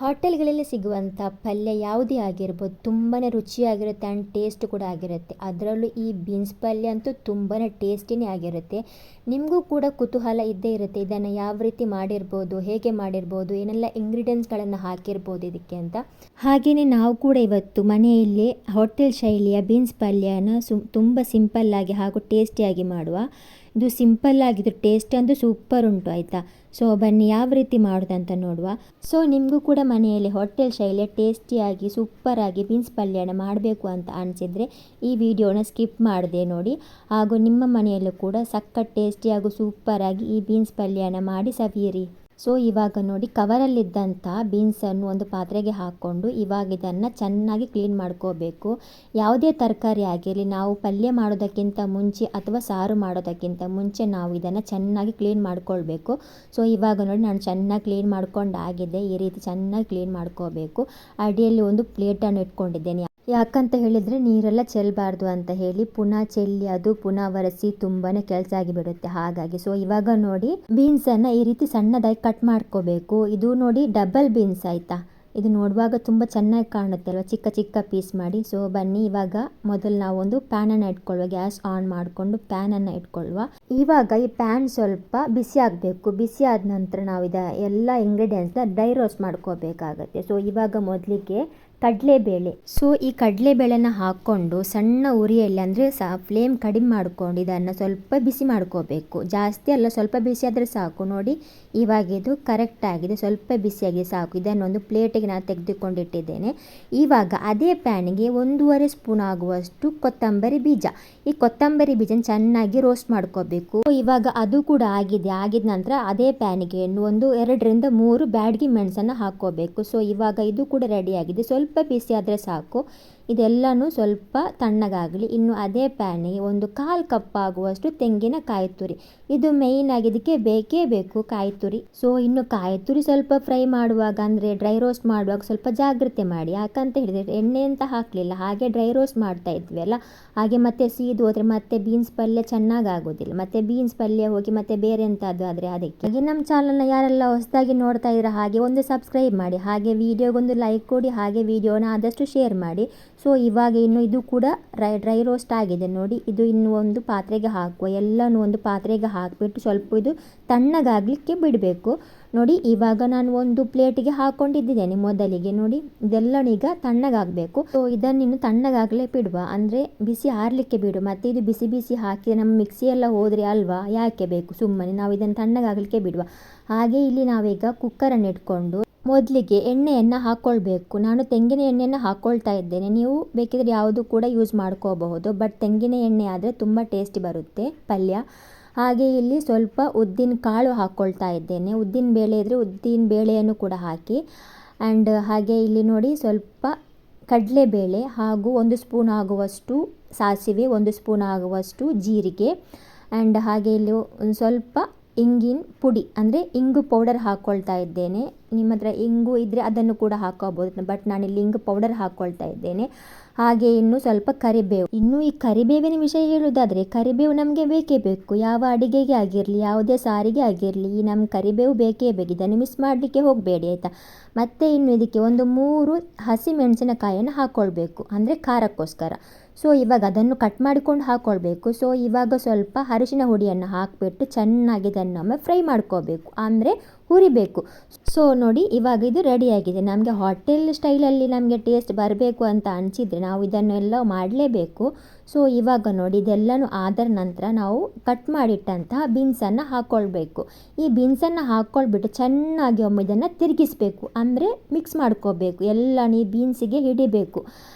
ಹೋಟೆಲ್ಗಳಲ್ಲಿ ಸಿಗುವಂಥ ಪಲ್ಯ ಯಾವುದೇ ಆಗಿರ್ಬೋದು ತುಂಬಾ ರುಚಿಯಾಗಿರುತ್ತೆ ಆ್ಯಂಡ್ ಟೇಸ್ಟ್ ಕೂಡ ಆಗಿರುತ್ತೆ. ಅದರಲ್ಲೂ ಈ ಬೀನ್ಸ್ ಪಲ್ಯ ಅಂತೂ ತುಂಬಾ ಟೇಸ್ಟಿನೇ ಆಗಿರುತ್ತೆ. ನಿಮಗೂ ಕೂಡ ಕುತೂಹಲ ಇದ್ದೇ ಇರುತ್ತೆ, ಇದನ್ನು ಯಾವ ರೀತಿ ಮಾಡಿರ್ಬೋದು, ಹೇಗೆ ಮಾಡಿರ್ಬೋದು, ಏನೆಲ್ಲ ಇಂಗ್ರೀಡಿಯೆಂಟ್ಸ್ಗಳನ್ನು ಹಾಕಿರ್ಬೋದು ಇದಕ್ಕೆ ಅಂತ. ಹಾಗೆಯೇ ನಾವು ಕೂಡ ಇವತ್ತು ಮನೆಯಲ್ಲೇ ಹೋಟೆಲ್ ಶೈಲಿಯ ಬೀನ್ಸ್ ಪಲ್ಯನ ತುಂಬ ಸಿಂಪಲ್ಲಾಗಿ ಹಾಗೂ ಟೇಸ್ಟಿಯಾಗಿ ಮಾಡುವ. ಇದು ಸಿಂಪಲ್ಲಾಗಿದ್ದು ಟೇಸ್ಟ್ ಅಂತೂ ಸೂಪರ್ ಉಂಟು ಆಯಿತಾ. ಸೊ ಬನ್ನಿ ಯಾವ ರೀತಿ ಮಾಡೋದಂತ ನೋಡುವ. ಸೊ ನಿಮಗೂ ಕೂಡ ಮನೆಯಲ್ಲಿ ಹೋಟೆಲ್ ಶೈಲಿಯ ಟೇಸ್ಟಿಯಾಗಿ ಸೂಪರಾಗಿ ಬೀನ್ಸ್ ಪಲ್ಯನ ಮಾಡಬೇಕು ಅಂತ ಅನಿಸಿದರೆ ಈ ವಿಡಿಯೋನ ಸ್ಕಿಪ್ ಮಾಡದೆ ನೋಡಿ. ಹಾಗೂ ನಿಮ್ಮ ಮನೆಯಲ್ಲೂ ಕೂಡ ಸಖತ್ ಟೇಸ್ಟಿಯಾಗೂ ಸೂಪರಾಗಿ ಈ ಬೀನ್ಸ್ ಪಲ್ಯನ ಮಾಡಿ ಸವಿಯಿರಿ. ಸೊ ಇವಾಗ ನೋಡಿ, ಕವರಲ್ಲಿದ್ದಂಥ ಬೀನ್ಸನ್ನು ಒಂದು ಪಾತ್ರೆಗೆ ಹಾಕ್ಕೊಂಡು ಇವಾಗ ಇದನ್ನು ಚೆನ್ನಾಗಿ ಕ್ಲೀನ್ ಮಾಡ್ಕೋಬೇಕು. ಯಾವುದೇ ತರಕಾರಿ ಆಗಿರಲಿ, ನಾವು ಪಲ್ಯ ಮಾಡೋದಕ್ಕಿಂತ ಮುಂಚೆ ಅಥವಾ ಸಾರು ಮಾಡೋದಕ್ಕಿಂತ ಮುಂಚೆ ನಾವು ಇದನ್ನು ಚೆನ್ನಾಗಿ ಕ್ಲೀನ್ ಮಾಡ್ಕೊಳ್ಬೇಕು. ಸೊ ಇವಾಗ ನೋಡಿ, ನಾನು ಚೆನ್ನಾಗಿ ಕ್ಲೀನ್ ಮಾಡ್ಕೊಂಡಾಗಿದೆ. ಈ ರೀತಿ ಚೆನ್ನಾಗಿ ಕ್ಲೀನ್ ಮಾಡ್ಕೋಬೇಕು. ಅಡಿಯಲ್ಲಿ ಒಂದು ಪ್ಲೇಟನ್ನು ಇಟ್ಕೊಂಡಿದ್ದೇನೆ. ಯಾಕಂತ ಹೇಳಿದರೆ ನೀರೆಲ್ಲ ಚೆಲ್ಲಬಾರ್ದು ಅಂತ ಹೇಳಿ, ಪುನಃ ಚೆಲ್ಲಿ ಅದು ಪುನಃ ಒರೆಸಿ ತುಂಬಾ ಕೆಲಸ ಆಗಿಬಿಡುತ್ತೆ. ಹಾಗಾಗಿ ಸೊ ಇವಾಗ ನೋಡಿ, ಬೀನ್ಸನ್ನು ಈ ರೀತಿ ಸಣ್ಣದಾಗಿ ಕಟ್ ಮಾಡ್ಕೋಬೇಕು. ಇದು ನೋಡಿ ಡಬಲ್ ಬೀನ್ಸ್ ಆಯಿತಾ. ಇದು ನೋಡುವಾಗ ತುಂಬ ಚೆನ್ನಾಗಿ ಕಾಣುತ್ತೆ ಅಲ್ವಾ, ಚಿಕ್ಕ ಚಿಕ್ಕ ಪೀಸ್ ಮಾಡಿ. ಸೊ ಬನ್ನಿ ಇವಾಗ ಮೊದಲು ನಾವು ಒಂದು ಪ್ಯಾನನ್ನು ಇಟ್ಕೊಳ್ಳುವ. ಗ್ಯಾಸ್ ಆನ್ ಮಾಡಿಕೊಂಡು ಪ್ಯಾನನ್ನು ಇಟ್ಕೊಳ್ಳುವ. ಇವಾಗ ಈ ಪ್ಯಾನ್ ಸ್ವಲ್ಪ ಬಿಸಿ ಆಗಬೇಕು. ಬಿಸಿ ಆದ ನಂತರ ನಾವು ಎಲ್ಲ ಇಂಗ್ರೀಡಿಯೆಂಟ್ಸ್ನ ಡ್ರೈ ರೋಸ್ಟ್ ಮಾಡ್ಕೋಬೇಕಾಗತ್ತೆ. ಸೊ ಇವಾಗ ಮೊದಲಿಗೆ ಕಡಲೆಬೇಳೆ. ಸೊ ಈ ಕಡಲೆಬೇಳೆನ ಹಾಕ್ಕೊಂಡು ಸಣ್ಣ ಉರಿಯಲ್ಲಿ, ಅಂದರೆ ಫ್ಲೇಮ್ ಕಡಿಮೆ ಮಾಡ್ಕೊಂಡು ಇದನ್ನು ಸ್ವಲ್ಪ ಬಿಸಿ ಮಾಡ್ಕೋಬೇಕು. ಜಾಸ್ತಿ ಅಲ್ಲ, ಸ್ವಲ್ಪ ಬಿಸಿ ಆದರೆ ಸಾಕು. ನೋಡಿ ಇವಾಗ ಇದು ಕರೆಕ್ಟ್ ಆಗಿದೆ, ಸ್ವಲ್ಪ ಬಿಸಿಯಾಗಿದೆ ಸಾಕು. ಇದನ್ನೊಂದು ಪ್ಲೇಟಿಗೆ ನಾನು ತೆಗೆದುಕೊಂಡಿಟ್ಟಿದ್ದೇನೆ. ಇವಾಗ ಅದೇ ಪ್ಯಾನಿಗೆ 1.5 ಸ್ಪೂನ್ ಆಗುವಷ್ಟು ಕೊತ್ತಂಬರಿ ಬೀಜ. ಈ ಕೊತ್ತಂಬರಿ ಬೀಜನ ಚೆನ್ನಾಗಿ ರೋಸ್ಟ್ ಮಾಡ್ಕೋಬೇಕು. ಇವಾಗ ಅದು ಕೂಡ ಆಗಿದ ನಂತರ ಅದೇ ಪ್ಯಾನಿಗೆ 2ರಿಂದ 3 ಬ್ಯಾಡಗಿ ಮೆಣಸನ್ನು ಹಾಕ್ಕೋಬೇಕು. ಸೊ ಇವಾಗ ಇದು ಕೂಡ ರೆಡಿ ಆಗಿದೆ. ಸ್ವಲ್ಪ ಬಿಸಿ ಆದರೆ ಸಾಕು. ಇದೆಲ್ಲನೂ ಸ್ವಲ್ಪ ತಣ್ಣಗಾಗಲಿ. ಇನ್ನು ಅದೇ ಪ್ಯಾನಿಗೆ 1/4 ಕಪ್ ಆಗುವಷ್ಟು ತೆಂಗಿನಕಾಯಿ ತುರಿ. ಇದು ಮೇಯ್ನ್ ಆಗಿ ಇದಕ್ಕೆ ಬೇಕೇ ಬೇಕು ಕಾಯಿ ತುರಿ. ಸೊ ಇನ್ನು ಕಾಯಿ ತುರಿ ಸ್ವಲ್ಪ ಫ್ರೈ ಮಾಡುವಾಗ, ಅಂದರೆ ಡ್ರೈ ರೋಸ್ಟ್ ಮಾಡುವಾಗ ಸ್ವಲ್ಪ ಜಾಗ್ರತೆ ಮಾಡಿ. ಯಾಕಂತ ಹೇಳಿದರೆ ಎಣ್ಣೆ ಅಂತ ಹಾಕಲಿಲ್ಲ, ಹಾಗೆ ಡ್ರೈ ರೋಸ್ಟ್ ಮಾಡ್ತಾ ಇದ್ವಿ ಅಲ್ಲ, ಹಾಗೆ ಮತ್ತೆ ಸೀದು ಹೋದರೆ ಮತ್ತೆ ಬೀನ್ಸ್ ಪಲ್ಯ ಚೆನ್ನಾಗಿ ಆಗೋದಿಲ್ಲ. ಮತ್ತೆ ಬೀನ್ಸ್ ಪಲ್ಯ ಹೋಗಿ ಮತ್ತೆ ಬೇರೆ ಎಂತಾದರೂ ಆದರೆ ಅದಕ್ಕೆ. ಹಾಗೆ ನಮ್ಮ ಚಾನಲ್ನ ಯಾರೆಲ್ಲ ಹೊಸದಾಗಿ ನೋಡ್ತಾ ಇದ್ದೀರಾ ಹಾಗೆ ಒಂದು ಸಬ್ಸ್ಕ್ರೈಬ್ ಮಾಡಿ, ಹಾಗೆ ವಿಡಿಯೋಗೊಂದು ಲೈಕ್ ಕೊಡಿ, ಹಾಗೆ ವಿಡಿಯೋನ ಆದಷ್ಟು ಶೇರ್ ಮಾಡಿ. ಸೊ ಇವಾಗ ಇನ್ನು ಇದು ಕೂಡ ಡ್ರೈ ರೋಸ್ಟ್ ಆಗಿದೆ ನೋಡಿ. ಇದು ಇನ್ನು ಒಂದು ಪಾತ್ರೆಗೆ ಹಾಕುವ. ಎಲ್ಲನೂ ಒಂದು ಪಾತ್ರೆಗೆ ಹಾಕಿಬಿಟ್ಟು ಸ್ವಲ್ಪ ಇದು ತಣ್ಣಗಾಗಲಿಕ್ಕೆ ಬಿಡಬೇಕು. ನೋಡಿ ಇವಾಗ ನಾನು ಒಂದು ಪ್ಲೇಟಿಗೆ ಹಾಕ್ಕೊಂಡಿದ್ದೇನೆ ಮೊದಲಿಗೆ. ನೋಡಿ ಇದೆಲ್ಲನೂ ಈಗ ತಣ್ಣಗಾಗಬೇಕು. ಸೊ ಇದನ್ನಿನ್ನು ತಣ್ಣಗಾಗಲೇ ಬಿಡುವ, ಅಂದರೆ ಬಿಸಿ ಆರಲಿಕ್ಕೆ ಬಿಡು. ಮತ್ತು ಇದು ಬಿಸಿ ಬಿಸಿ ಹಾಕಿ ನಮ್ಮ ಮಿಕ್ಸಿ ಎಲ್ಲ ಹೋದರೆ ಅಲ್ವಾ, ಯಾಕೆ ಬೇಕು ಸುಮ್ಮನೆ. ನಾವು ಇದನ್ನು ತಣ್ಣಗಾಗಲಿಕ್ಕೆ ಬಿಡುವ. ಹಾಗೆ ಇಲ್ಲಿ ನಾವೀಗ ಕುಕ್ಕರನ್ನು ಇಟ್ಕೊಂಡು ಮೊದಲಿಗೆ ಎಣ್ಣೆಯನ್ನು ಹಾಕ್ಕೊಳ್ಬೇಕು. ನಾನು ತೆಂಗಿನ ಎಣ್ಣೆಯನ್ನು ಹಾಕ್ಕೊಳ್ತಾ ಇದ್ದೇನೆ. ನೀವು ಬೇಕಿದ್ರೆ ಯಾವುದು ಕೂಡ ಯೂಸ್ ಮಾಡ್ಕೋಬಹುದು, ಬಟ್ ತೆಂಗಿನ ಎಣ್ಣೆ ಆದರೆ ತುಂಬ ಟೇಸ್ಟಿ ಬರುತ್ತೆ ಪಲ್ಯ. ಹಾಗೆ ಇಲ್ಲಿ ಸ್ವಲ್ಪ ಉದ್ದಿನ ಕಾಳು ಹಾಕ್ಕೊಳ್ತಾ ಇದ್ದೇನೆ. ಉದ್ದಿನ ಬೇಳೆ ಇದ್ದರೆ ಉದ್ದಿನ ಬೇಳೆಯನ್ನು ಕೂಡ ಹಾಕಿ. ಆ್ಯಂಡ್ ಹಾಗೆ ಇಲ್ಲಿ ನೋಡಿ ಸ್ವಲ್ಪ ಕಡಲೆಬೇಳೆ ಹಾಗೂ 1 ಸ್ಪೂನ್ ಆಗುವಷ್ಟು ಸಾಸಿವೆ, 1 ಸ್ಪೂನ್ ಆಗುವಷ್ಟು ಜೀರಿಗೆ, ಆ್ಯಂಡ್ ಹಾಗೆ ಇಲ್ಲಿ ಒಂದು ಸ್ವಲ್ಪ ಇಂಗಿನ ಪುಡಿ, ಅಂದರೆ ಇಂಗು ಪೌಡರ್ ಹಾಕ್ಕೊಳ್ತಾ ಇದ್ದೇನೆ. ನಿಮ್ಮ ಹತ್ರ ಇಂಗು ಇದ್ದರೆ ಅದನ್ನು ಕೂಡ ಹಾಕ್ಕೋಬೋದು, ಬಟ್ ನಾನಿಲ್ಲಿ ಇಂಗು ಪೌಡರ್ ಹಾಕ್ಕೊಳ್ತಾ ಇದ್ದೇನೆ. ಹಾಗೆ ಇನ್ನು ಸ್ವಲ್ಪ ಕರಿಬೇವು. ಇನ್ನು ಈ ಕರಿಬೇವಿನ ವಿಷಯ ಹೇಳುವುದಾದರೆ, ಕರಿಬೇವು ನಮಗೆ ಬೇಕೇ ಬೇಕು. ಯಾವ ಅಡಿಗೆಗೆ ಆಗಿರಲಿ, ಯಾವುದೇ ಸಾರಿಗೆ ಆಗಿರಲಿ, ಈ ನಮ್ಮ ಕರಿಬೇವು ಬೇಕೇ ಬೇಕು. ಇದನ್ನು ಮಿಸ್ ಮಾಡಲಿಕ್ಕೆ ಹೋಗಬೇಡಿ ಆಯಿತಾ. ಮತ್ತು ಇನ್ನು ಇದಕ್ಕೆ 3 ಹಸಿ ಮೆಣಸಿನಕಾಯಿಯನ್ನು ಹಾಕ್ಕೊಳ್ಬೇಕು, ಅಂದರೆ ಖಾರಕ್ಕೋಸ್ಕರ. ಸೊ ಇವಾಗ ಅದನ್ನು ಕಟ್ ಮಾಡಿಕೊಂಡು ಹಾಕ್ಕೊಳ್ಬೇಕು. ಸೊ ಇವಾಗ ಸ್ವಲ್ಪ ಅರಿಶಿನ ಹುಡಿಯನ್ನು ಹಾಕಿಬಿಟ್ಟು ಚೆನ್ನಾಗಿ ಇದನ್ನೊಮ್ಮೆ ಫ್ರೈ ಮಾಡ್ಕೋಬೇಕು, ಅಂದರೆ ಹುರಿಬೇಕು. ಸೊ ನೋಡಿ ಇವಾಗ ಇದು ರೆಡಿಯಾಗಿದೆ. ನಮಗೆ ಹೋಟೆಲ್ ಸ್ಟೈಲಲ್ಲಿ ನಮಗೆ ಟೇಸ್ಟ್ ಬರಬೇಕು ಅಂತ ಅನಿಸಿದರೆ ನಾವು ಇದನ್ನೆಲ್ಲ ಮಾಡಲೇಬೇಕು. ಸೊ ಇವಾಗ ನೋಡಿ ಇದೆಲ್ಲನೂ ಆದ ನಂತರ ನಾವು ಕಟ್ ಮಾಡಿಟ್ಟಂತಹ ಬೀನ್ಸನ್ನು ಹಾಕ್ಕೊಳ್ಬೇಕು. ಈ ಬೀನ್ಸನ್ನು ಹಾಕ್ಕೊಳ್ಬಿಟ್ಟು ಚೆನ್ನಾಗಿ ಒಮ್ಮೆ ಇದನ್ನು ತಿರುಗಿಸ್ಬೇಕು, ಅಂದರೆ ಮಿಕ್ಸ್ ಮಾಡ್ಕೋಬೇಕು. ಎಲ್ಲ ಈ ಬೀನ್ಸಿಗೆ ಹಿಡಿಬೇಕು.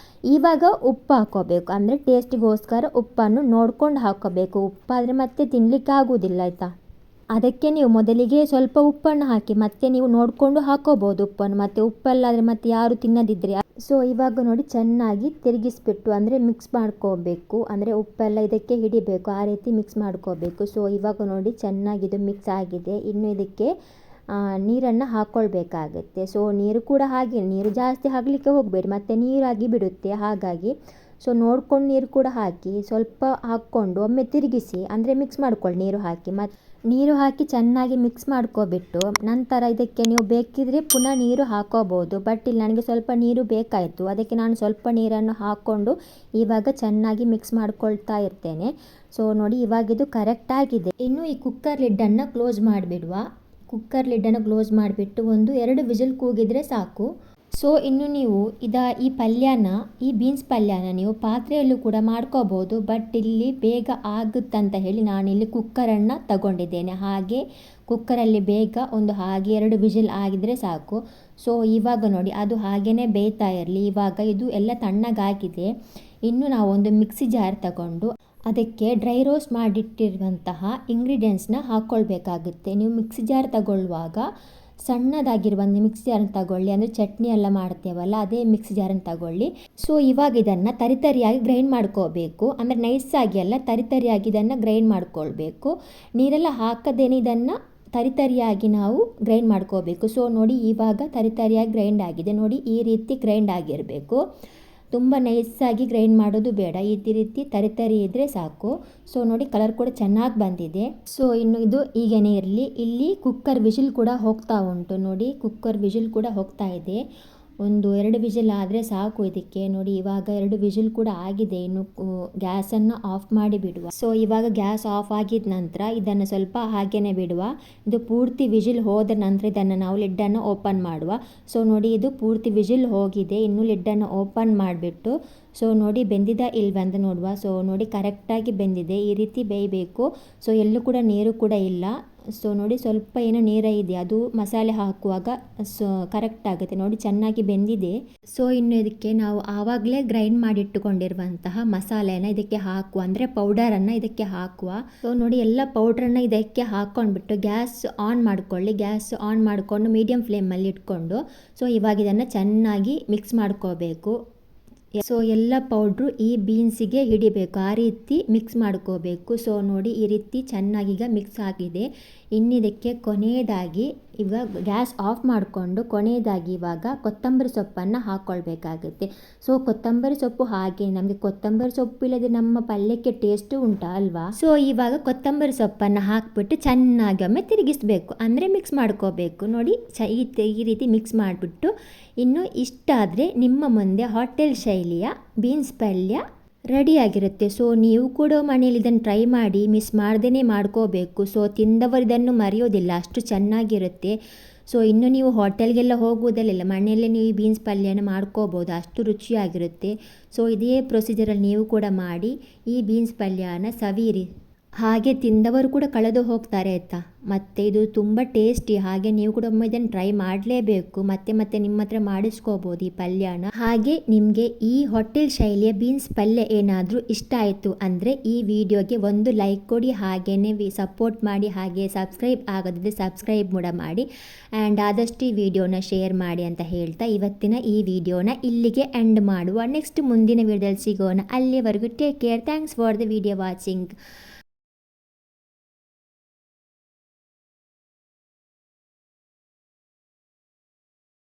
ಇವಾಗ ಉಪ್ಪು ಹಾಕ್ಕೋಬೇಕು, ಅಂದರೆ ಟೇಸ್ಟಿಗೋಸ್ಕರ ಉಪ್ಪನ್ನು ನೋಡ್ಕೊಂಡು ಹಾಕ್ಕೋಬೇಕು. ಉಪ್ಪಾದರೆ ಮತ್ತೆ ತಿನ್ನಲಿಕ್ಕೆ ಆಗೋದಿಲ್ಲ ಆಯಿತಾ. ಅದಕ್ಕೆ ನೀವು ಮೊದಲಿಗೆ ಸ್ವಲ್ಪ ಉಪ್ಪನ್ನು ಹಾಕಿ ಮತ್ತೆ ನೀವು ನೋಡಿಕೊಂಡು ಹಾಕ್ಕೋಬೋದು ಉಪ್ಪನ್ನು. ಮತ್ತು ಉಪ್ಪಲ್ಲಾದರೆ ಮತ್ತೆ ಯಾರು ತಿನ್ನದಿದ್ದರೆ. ಸೊ ಇವಾಗ ನೋಡಿ ಚೆನ್ನಾಗಿ ತಿರುಗಿಸ್ಬಿಟ್ಟು, ಅಂದರೆ ಮಿಕ್ಸ್ ಮಾಡ್ಕೋಬೇಕು, ಅಂದರೆ ಉಪ್ಪೆಲ್ಲ ಇದಕ್ಕೆ ಹಿಡಿಬೇಕು, ಆ ರೀತಿ ಮಿಕ್ಸ್ ಮಾಡ್ಕೋಬೇಕು. ಸೊ ಇವಾಗ ನೋಡಿ ಚೆನ್ನಾಗಿದು ಮಿಕ್ಸ್ ಆಗಿದೆ. ಇನ್ನು ಇದಕ್ಕೆ ನೀರನ್ನು ಹಾಕ್ಕೊಳ್ಬೇಕಾಗತ್ತೆ. ಸೊ ನೀರು ಕೂಡ ಹಾಗೆ, ನೀರು ಜಾಸ್ತಿ ಹಾಕಲಿಕ್ಕೆ ಹೋಗಬೇಡಿ, ಮತ್ತು ನೀರಾಗಿ ಬಿಡುತ್ತೆ. ಹಾಗಾಗಿ ಸೊ ನೋಡ್ಕೊಂಡು ನೀರು ಕೂಡ ಹಾಕಿ ಸ್ವಲ್ಪ ಹಾಕ್ಕೊಂಡು ಒಮ್ಮೆ ತಿರುಗಿಸಿ, ಅಂದರೆ ಮಿಕ್ಸ್ ಮಾಡ್ಕೊಳ್ಳಿ ನೀರು ಹಾಕಿ. ಮತ್ತು ನೀರು ಹಾಕಿ ಚೆನ್ನಾಗಿ ಮಿಕ್ಸ್ ಮಾಡ್ಕೊಬಿಟ್ಟು ನಂತರ ಇದಕ್ಕೆ ನೀವು ಬೇಕಿದ್ರೆ ಪುನಃ ನೀರು ಹಾಕೋಬೋದು. ಬಟ್ ಇಲ್ಲಿ ನನಗೆ ಸ್ವಲ್ಪ ನೀರು ಬೇಕಾಯಿತು, ಅದಕ್ಕೆ ನಾನು ಸ್ವಲ್ಪ ನೀರನ್ನು ಹಾಕ್ಕೊಂಡು ಇವಾಗ ಚೆನ್ನಾಗಿ ಮಿಕ್ಸ್ ಮಾಡ್ಕೊಳ್ತಾ ಇರ್ತೇನೆ. ಸೊ ನೋಡಿ ಇವಾಗಿದು ಕರೆಕ್ಟಾಗಿದೆ. ಇನ್ನು ಈ ಕುಕ್ಕರ್ ಲಿಡ್ಡನ್ನು ಕ್ಲೋಸ್ ಮಾಡಿಬಿಡುವ. ಕುಕ್ಕರ್ ಲಿಡ್ಡನ್ನು ಕ್ಲೋಸ್ ಮಾಡಿಬಿಟ್ಟು 1-2 ವಿಸಿಲ್ ಕೂಗಿದರೆ ಸಾಕು. ಸೊ ಇನ್ನು ನೀವು ಈ ಪಲ್ಯನ, ಈ ಬೀನ್ಸ್ ಪಲ್ಯನ ನೀವು ಪಾತ್ರೆಯಲ್ಲೂ ಕೂಡ ಮಾಡ್ಕೋಬೋದು. ಬಟ್ ಇಲ್ಲಿ ಬೇಗ ಆಗುತ್ತಂತ ಹೇಳಿ ನಾನಿಲ್ಲಿ ಕುಕ್ಕರನ್ನು ತಗೊಂಡಿದ್ದೇನೆ. ಹಾಗೆ ಕುಕ್ಕರಲ್ಲಿ ಬೇಗ ಹಾಗೆ 2 ವಿಸಿಲ್ ಆಗಿದರೆ ಸಾಕು. ಸೊ ಇವಾಗ ನೋಡಿ ಅದು ಹಾಗೇ ಬೇಯ್ತಾ ಇರಲಿ. ಇವಾಗ ಇದು ಎಲ್ಲ ತಣ್ಣಗಾಗಿದೆ. ಇನ್ನು ನಾವು ಒಂದು ಮಿಕ್ಸಿ ಜಾರ್ ತಗೊಂಡು ಅದಕ್ಕೆ ಡ್ರೈ ರೋಸ್ಟ್ ಮಾಡಿಟ್ಟಿರುವಂತಹ ಇಂಗ್ರೀಡಿಯೆಂಟ್ಸ್ನ ಹಾಕ್ಕೊಳ್ಬೇಕಾಗುತ್ತೆ. ನೀವು ಮಿಕ್ಸಿ ಜಾರ್ ತಗೊಳ್ಳುವಾಗ ಸಣ್ಣದಾಗಿರುವ ಒಂದು ಮಿಕ್ಸಿ ಜಾರನ್ನು ತಗೊಳ್ಳಿ, ಅಂದರೆ ಚಟ್ನಿ ಎಲ್ಲ ಮಾಡ್ತೇವಲ್ಲ ಅದೇ ಮಿಕ್ಸಿ ಜಾರನ್ನು ತಗೊಳ್ಳಿ. ಸೊ ಇವಾಗ ಇದನ್ನು ತರಿತರಿಯಾಗಿ ಗ್ರೈಂಡ್ ಮಾಡ್ಕೋಬೇಕು, ಅಂದರೆ ನೈಸಾಗಿ ಅಲ್ಲ, ತರಿತರಿಯಾಗಿ ಇದನ್ನು ಗ್ರೈಂಡ್ ಮಾಡ್ಕೊಳ್ಬೇಕು. ನೀರೆಲ್ಲ ಹಾಕದೇನೆ ಇದನ್ನು ತರಿತರಿಯಾಗಿ ನಾವು ಗ್ರೈಂಡ್ ಮಾಡ್ಕೋಬೇಕು. ಸೊ ನೋಡಿ ಇವಾಗ ತರಿತರಿಯಾಗಿ ಗ್ರೈಂಡ್ ಆಗಿದೆ. ನೋಡಿ ಈ ರೀತಿ ಗ್ರೈಂಡ್ ಆಗಿರಬೇಕು, ತುಂಬ ನೈಸಾಗಿ ಗ್ರೈಂಡ್ ಮಾಡೋದು ಬೇಡ, ಈ ರೀತಿ ತರಿ ಇದ್ದರೆ ಸಾಕು. ಸೊ ನೋಡಿ ಕಲರ್ ಕೂಡ ಚೆನ್ನಾಗಿ ಬಂದಿದೆ. ಸೊ ಇನ್ನು ಇದು ಹೀಗೇ ಇರಲಿ. ಇಲ್ಲಿ ಕುಕ್ಕರ್ ವಿಷಿಲ್ ಕೂಡ ಹೋಗ್ತಾ ಉಂಟು. ನೋಡಿ ಕುಕ್ಕರ್ ವಿಷಿಲ್ ಕೂಡ ಹೋಗ್ತಾ ಇದೆ. 1-2 ವಿಷಿಲ್ ಆದರೆ ಸಾಕು ಇದಕ್ಕೆ. ನೋಡಿ ಇವಾಗ 2 ವಿಷಿಲ್ ಕೂಡ ಆಗಿದೆ. ಇನ್ನು ಗ್ಯಾಸನ್ನು ಆಫ್ ಮಾಡಿ ಬಿಡುವ. ಸೊ ಇವಾಗ ಗ್ಯಾಸ್ ಆಫ್ ಆಗಿದ ನಂತರ ಇದನ್ನು ಸ್ವಲ್ಪ ಹಾಗೇ ಬಿಡುವ. ಇದು ಪೂರ್ತಿ ವಿಷಿಲ್ ಹೋದ ನಂತರ ಇದನ್ನು ನಾವು ಲಿಡ್ಡನ್ನು ಓಪನ್ ಮಾಡುವ. ಸೊ ನೋಡಿ ಇದು ಪೂರ್ತಿ ವಿಷಿಲ್ ಹೋಗಿದೆ. ಇನ್ನು ಲಿಡ್ಡನ್ನು ಓಪನ್ ಮಾಡಿಬಿಟ್ಟು ಸೊ ನೋಡಿ ಬೆಂದಿದ ಇಲ್ವಂತ ನೋಡುವ. ಸೊ ನೋಡಿ ಕರೆಕ್ಟಾಗಿ ಬೆಂದಿದೆ, ಈ ರೀತಿ ಬೇಯಬೇಕು. ಸೊ ಎಲ್ಲೂ ಕೂಡ ನೀರು ಕೂಡ ಇಲ್ಲ. ಸೊ ನೋಡಿ ಸ್ವಲ್ಪ ಏನೋ ನೀರ ಇದೆ, ಅದು ಮಸಾಲೆ ಹಾಕುವಾಗ ಸೊ ಕರೆಕ್ಟ್ ಆಗುತ್ತೆ. ನೋಡಿ ಚೆನ್ನಾಗಿ ಬೆಂದಿದೆ. ಸೊ ಇನ್ನು ಇದಕ್ಕೆ ನಾವು ಆವಾಗಲೇ ಗ್ರೈಂಡ್ ಮಾಡಿಟ್ಟುಕೊಂಡಿರುವಂತಹ ಮಸಾಲೆನ ಇದಕ್ಕೆ ಹಾಕುವ, ಅಂದರೆ ಪೌಡರನ್ನು ಇದಕ್ಕೆ ಹಾಕುವ. ಸೊ ನೋಡಿ ಎಲ್ಲ ಪೌಡ್ರನ್ನು ಇದಕ್ಕೆ ಹಾಕ್ಕೊಂಡ್ಬಿಟ್ಟು ಗ್ಯಾಸ್ ಆನ್ ಮಾಡ್ಕೊಳ್ಳಿ. ಗ್ಯಾಸ್ ಆನ್ ಮಾಡಿಕೊಂಡು ಮೀಡಿಯಮ್ ಫ್ಲೇಮಲ್ಲಿ ಇಟ್ಕೊಂಡು ಸೊ ಇವಾಗ ಇದನ್ನು ಚೆನ್ನಾಗಿ ಮಿಕ್ಸ್ ಮಾಡ್ಕೋಬೇಕು. ಸೊ ಎಲ್ಲ ಪೌಡ್ರು ಈ ಬೀನ್ಸಿಗೆ ಹಿಡಿಬೇಕು, ಆ ರೀತಿ ಮಿಕ್ಸ್ ಮಾಡ್ಕೋಬೇಕು. ಸೊ ನೋಡಿ ಈ ರೀತಿ ಚೆನ್ನಾಗೀಗ ಮಿಕ್ಸ್ ಆಗಿದೆ. ಇನ್ನಿದಕ್ಕೆ ಕೊನೆಯದಾಗಿ ಇವಾಗ ಗ್ಯಾಸ್ ಆಫ್ ಮಾಡಿಕೊಂಡು ಕೊನೆಯದಾಗಿ ಇವಾಗ ಕೊತ್ತಂಬರಿ ಸೊಪ್ಪನ್ನು ಹಾಕ್ಕೊಳ್ಬೇಕಾಗುತ್ತೆ. ಸೊ ಕೊತ್ತಂಬರಿ ಸೊಪ್ಪು ಹಾಗೆ ನಮಗೆ ಕೊತ್ತಂಬರಿ ಸೊಪ್ಪು ಇಲ್ಲದೆ ನಮ್ಮ ಪಲ್ಯಕ್ಕೆ ಟೇಸ್ಟು ಉಂಟಾ ಅಲ್ವಾ. ಸೊ ಇವಾಗ ಕೊತ್ತಂಬರಿ ಸೊಪ್ಪನ್ನು ಹಾಕ್ಬಿಟ್ಟು ಚೆನ್ನಾಗಿ ಒಮ್ಮೆ ತಿರುಗಿಸ್ಬೇಕು, ಅಂದರೆ ಮಿಕ್ಸ್ ಮಾಡ್ಕೋಬೇಕು. ನೋಡಿ ಈ ರೀತಿ ಮಿಕ್ಸ್ ಮಾಡಿಬಿಟ್ಟು ಇನ್ನು ಇಷ್ಟಾದರೆ ನಿಮ್ಮ ಮುಂದೆ ಹೋಟೆಲ್ ಶೈಲಿಯ ಬೀನ್ಸ್ ಪಲ್ಯ ರೆಡಿಯಾಗಿರುತ್ತೆ. ಸೊ ನೀವು ಕೂಡ ಮನೇಲಿ ಇದನ್ನು ಟ್ರೈ ಮಾಡಿ, ಮಿಸ್ ಮಾಡ್ದೇ ಮಾಡ್ಕೋಬೇಕು. ಸೊ ತಿಂದವರು ಇದನ್ನು ಮರೆಯೋದಿಲ್ಲ, ಅಷ್ಟು ಚೆನ್ನಾಗಿರುತ್ತೆ. ಸೊ ಇನ್ನು ನೀವು ಹೋಟೆಲ್ಗೆಲ್ಲ ಹೋಗುವುದಲ್ಲ, ಮನೆಯಲ್ಲೇ ನೀವು ಈ ಬೀನ್ಸ್ ಪಲ್ಯನ ಮಾಡ್ಕೋಬೋದು, ಅಷ್ಟು ರುಚಿಯಾಗಿರುತ್ತೆ. ಸೊ ಇದೇ ಪ್ರೊಸೀಜರಲ್ಲಿ ನೀವು ಕೂಡ ಮಾಡಿ ಈ ಬೀನ್ಸ್ ಪಲ್ಯನ ಸವಿಯಿರಿ. ಹಾಗೆ ತಿಂದವರು ಕೂಡ ಕಳೆದು ಹೋಗ್ತಾರೆ ಆಯಿತಾ. ಮತ್ತು ಇದು ತುಂಬ ಟೇಸ್ಟಿ. ಹಾಗೆ ನೀವು ಕೂಡ ಒಮ್ಮೆ ಇದನ್ನು ಟ್ರೈ ಮಾಡಲೇಬೇಕು. ಮತ್ತೆ ನಿಮ್ಮ ಹತ್ರ ಮಾಡಿಸ್ಕೋಬೋದು ಈ ಪಲ್ಯನ. ಹಾಗೆ ನಿಮಗೆ ಈ ಹೋಟೆಲ್ ಶೈಲಿಯ ಬೀನ್ಸ್ ಪಲ್ಯ ಏನಾದರೂ ಇಷ್ಟ ಆಯಿತು ಅಂದರೆ ಈ ವಿಡಿಯೋಗೆ ಒಂದು ಲೈಕ್ ಕೊಡಿ, ಹಾಗೆಯೇ ಸಪೋರ್ಟ್ ಮಾಡಿ. ಹಾಗೆ ಸಬ್ಸ್ಕ್ರೈಬ್ ಆಗದಿದ್ದರೆ ಸಬ್ಸ್ಕ್ರೈಬ್ ಕೂಡ ಮಾಡಿ. ಆ್ಯಂಡ್ ಆದಷ್ಟು ಈ ವಿಡಿಯೋನ ಶೇರ್ ಮಾಡಿ ಅಂತ ಹೇಳ್ತಾ ಇವತ್ತಿನ ಈ ವಿಡಿಯೋನ ಇಲ್ಲಿಗೆ ಎಂಡ್ ಮಾಡುವ. ನೆಕ್ಸ್ಟ್ ಮುಂದಿನ ವಿಡಿಯೋದಲ್ಲಿ ಸಿಗೋಣ. ಅಲ್ಲಿವರೆಗೂ take care. Thanks for the video watching.